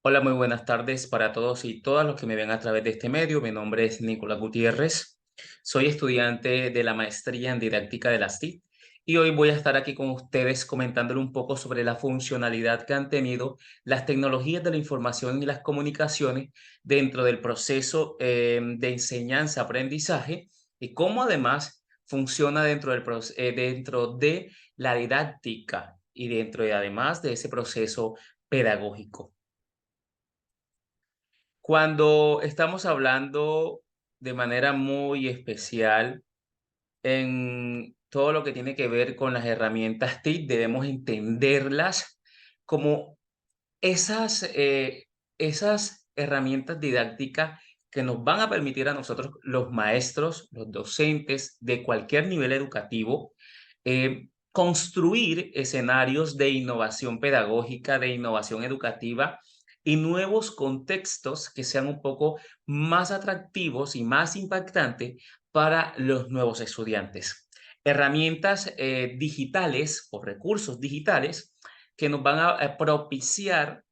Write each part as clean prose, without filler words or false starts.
Hola, muy buenas tardes para todos y todas los que me ven a través de este medio. Mi nombre es Nicolás Gutiérrez. Soy estudiante de la maestría en didáctica de las TIC y hoy voy a estar aquí con ustedes comentándole un poco sobre la funcionalidad que han tenido las tecnologías de la información y las comunicaciones dentro del proceso de enseñanza-aprendizaje y cómo además funciona dentro de la didáctica y además de ese proceso pedagógico. Cuando estamos hablando de manera muy especial en todo lo que tiene que ver con las herramientas TIC, debemos entenderlas como esas herramientas didácticas que nos van a permitir a nosotros, los maestros, los docentes de cualquier nivel educativo, construir escenarios de innovación pedagógica, de innovación educativa y nuevos contextos que sean un poco más atractivos y más impactantes para los nuevos estudiantes. Herramientas digitales o recursos digitales que nos van a propiciar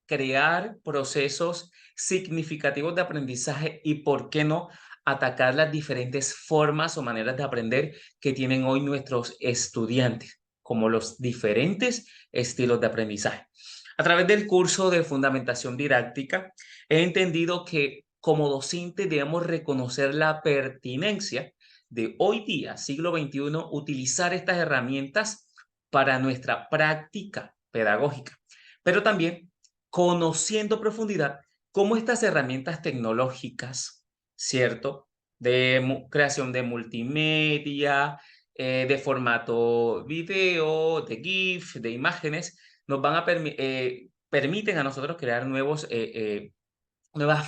crear procesos significativos de aprendizaje y, ¿por qué no?, atacar las diferentes formas o maneras de aprender que tienen hoy nuestros estudiantes, como los diferentes estilos de aprendizaje. A través del curso de Fundamentación Didáctica, he entendido que como docente debemos reconocer la pertinencia de hoy día, siglo XXI, utilizar estas herramientas para nuestra práctica pedagógica, pero también conociendo a profundidad cómo estas herramientas tecnológicas, ¿cierto? De creación de multimedia, de formato video, de GIF, de imágenes, nos van a permiten a nosotros crear nuevas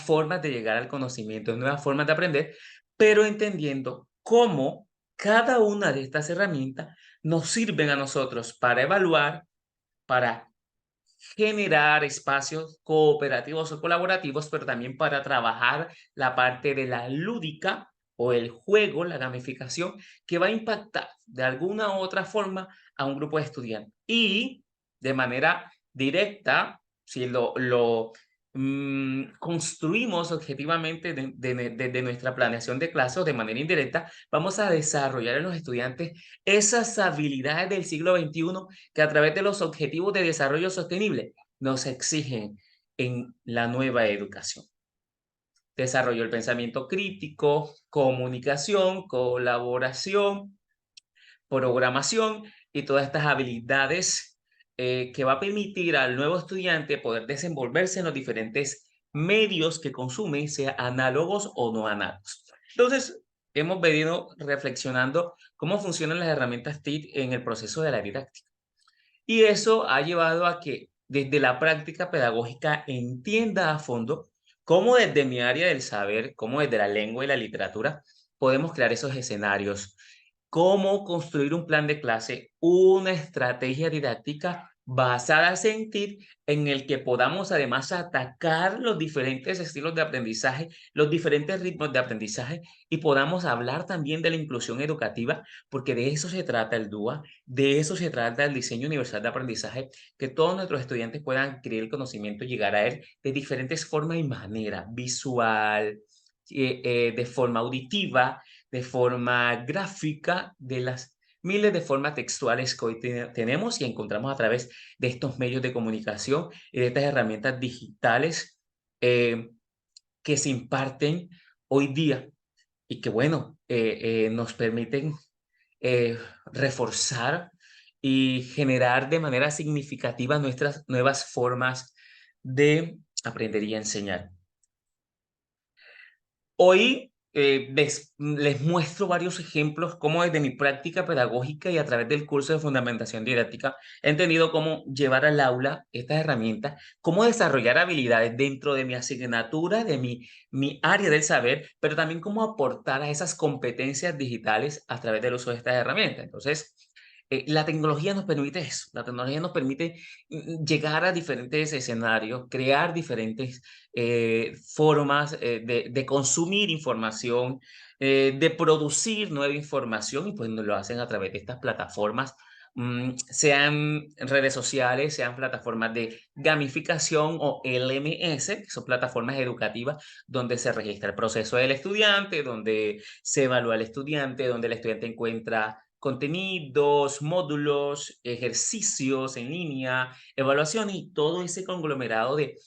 formas de llegar al conocimiento, nuevas formas de aprender, pero entendiendo cómo cada una de estas herramientas nos sirven a nosotros para evaluar, para generar espacios cooperativos o colaborativos, pero también para trabajar la parte de la lúdica o el juego, la gamificación, que va a impactar de alguna u otra forma a un grupo de estudiantes. Y de manera directa, si construimos objetivamente desde nuestra planeación de clase o de manera indirecta, vamos a desarrollar en los estudiantes esas habilidades del siglo XXI que a través de los objetivos de desarrollo sostenible nos exigen en la nueva educación. Desarrollo del pensamiento crítico, comunicación, colaboración, programación y todas estas habilidades que va a permitir al nuevo estudiante poder desenvolverse en los diferentes medios que consume, sea análogos o no análogos. Entonces, hemos venido reflexionando cómo funcionan las herramientas TIC en el proceso de la didáctica. Y eso ha llevado a que desde la práctica pedagógica entienda a fondo cómo desde mi área del saber, cómo desde la lengua y la literatura, podemos crear esos escenarios, cómo construir un plan de clase, una estrategia didáctica basada en sentir, en el que podamos además atacar los diferentes estilos de aprendizaje, los diferentes ritmos de aprendizaje y podamos hablar también de la inclusión educativa, porque de eso se trata el DUA, de eso se trata el diseño universal de aprendizaje, que todos nuestros estudiantes puedan adquirir el conocimiento y llegar a él de diferentes formas y maneras, visual, de forma auditiva, de forma gráfica, de las miles de formas textuales que hoy tenemos y encontramos a través de estos medios de comunicación y de estas herramientas digitales eh, que se imparten hoy día y que, bueno, nos permiten reforzar y generar de manera significativa nuestras nuevas formas de aprender y enseñar. Hoy les muestro varios ejemplos cómo desde mi práctica pedagógica y a través del curso de Fundamentación Didáctica he entendido cómo llevar al aula estas herramientas, cómo desarrollar habilidades dentro de mi asignatura, de mi área del saber, pero también cómo aportar a esas competencias digitales a través del uso de estas herramientas. Entonces, la tecnología nos permite eso, la tecnología nos permite llegar a diferentes escenarios, crear diferentes formas de consumir información, de producir nueva información y pues nos lo hacen a través de estas plataformas sean redes sociales, sean plataformas de gamificación o LMS, que son plataformas educativas donde se registra el proceso del estudiante, donde se evalúa al estudiante, donde el estudiante encuentra contenidos, módulos, ejercicios en línea, evaluaciones y todo ese conglomerado de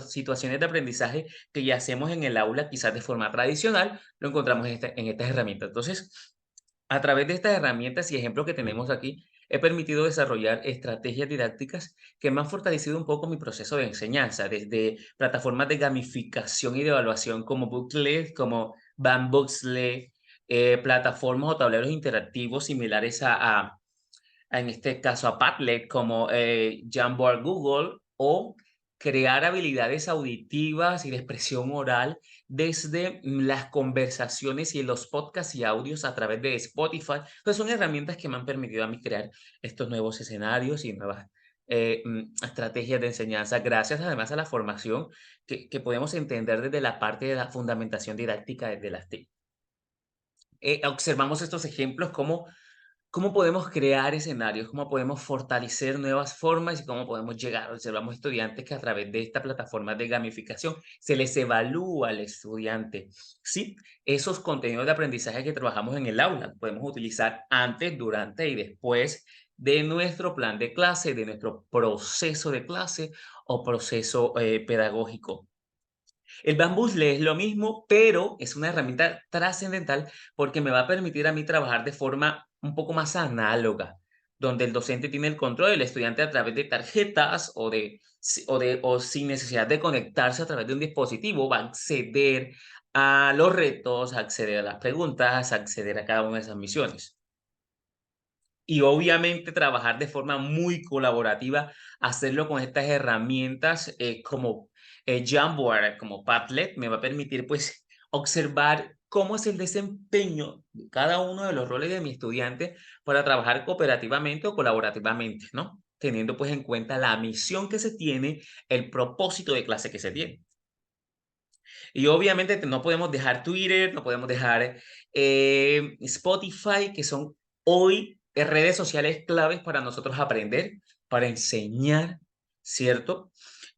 situaciones de aprendizaje que ya hacemos en el aula, quizás de forma tradicional, lo encontramos en estas herramientas. Entonces, a través de estas herramientas y ejemplos que tenemos aquí, he permitido desarrollar estrategias didácticas que me han fortalecido un poco mi proceso de enseñanza, desde plataformas de gamificación y de evaluación como Booklet, como Bamboxlet, plataformas o tableros interactivos similares en este caso a Padlet, como Jamboard Google, o crear habilidades auditivas y de expresión oral desde las conversaciones y los podcasts y audios a través de Spotify. Entonces son herramientas que me han permitido a mí crear estos nuevos escenarios y nuevas estrategias de enseñanza, gracias además a la formación que podemos entender desde la parte de la fundamentación didáctica desde las TIC. Observamos estos ejemplos como cómo podemos crear escenarios, cómo podemos fortalecer nuevas formas y cómo podemos llegar. Observamos estudiantes que a través de esta plataforma de gamificación se les evalúa al estudiante. Sí, esos contenidos de aprendizaje que trabajamos en el aula, podemos utilizar antes, durante y después de nuestro plan de clase, de nuestro proceso de clase o proceso pedagógico. El Bambusle es lo mismo, pero es una herramienta trascendental porque me va a permitir a mí trabajar de forma un poco más análoga, donde el docente tiene el control del estudiante a través de tarjetas o sin necesidad de conectarse a través de un dispositivo, va a acceder a los retos, a acceder a las preguntas, a acceder a cada una de esas misiones. Y obviamente trabajar de forma muy colaborativa, hacerlo con estas herramientas como Jamboard, como Padlet, me va a permitir pues observar cómo es el desempeño de cada uno de los roles de mi estudiante para trabajar cooperativamente o colaborativamente, ¿no? Teniendo pues en cuenta la misión que se tiene, el propósito de clase que se tiene. Y obviamente no podemos dejar Twitter, no podemos dejar Spotify, que son hoy redes sociales claves para nosotros aprender, para enseñar, ¿cierto?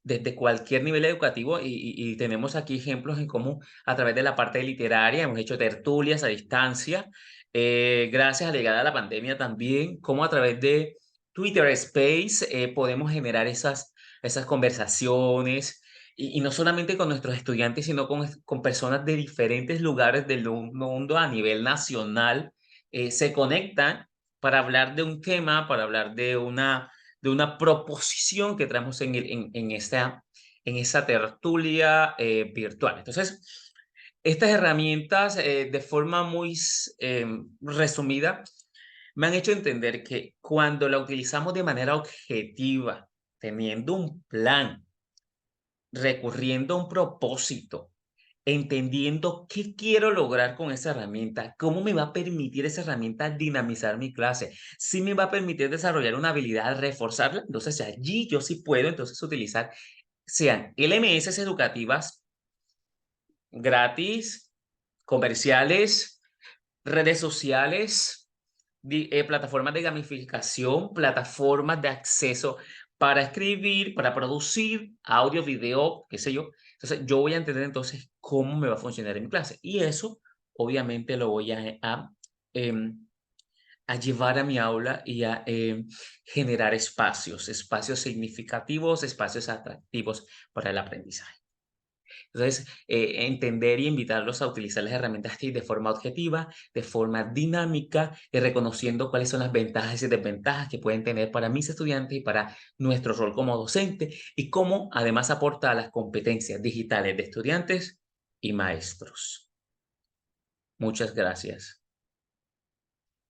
Desde cualquier nivel educativo y tenemos aquí ejemplos en cómo a través de la parte literaria hemos hecho tertulias a distancia, gracias a la llegada de la pandemia también, cómo a través de Twitter Space podemos generar esas conversaciones, y no solamente con nuestros estudiantes, sino con personas de diferentes lugares del mundo a nivel nacional, se conectan para hablar de un tema, para hablar de una proposición que traemos en esa tertulia virtual. Entonces, estas herramientas, de forma muy resumida, me han hecho entender que cuando la utilizamos de manera objetiva, teniendo un plan, recurriendo a un propósito, entendiendo qué quiero lograr con esa herramienta, cómo me va a permitir esa herramienta dinamizar mi clase, si me va a permitir desarrollar una habilidad, reforzarla, entonces allí yo sí puedo entonces utilizar, sean LMS educativas gratis, comerciales, redes sociales, plataformas de gamificación, plataformas de acceso para escribir, para producir audio, video, qué sé yo. Entonces, yo voy a entender entonces cómo me va a funcionar en mi clase. Y eso, obviamente, lo voy em, a llevar a mi aula y a generar espacios significativos, espacios atractivos para el aprendizaje. Entonces, entender y invitarlos a utilizar las herramientas TIC de forma objetiva, de forma dinámica y reconociendo cuáles son las ventajas y desventajas que pueden tener para mis estudiantes y para nuestro rol como docente y cómo además aporta a las competencias digitales de estudiantes y maestros. Muchas gracias.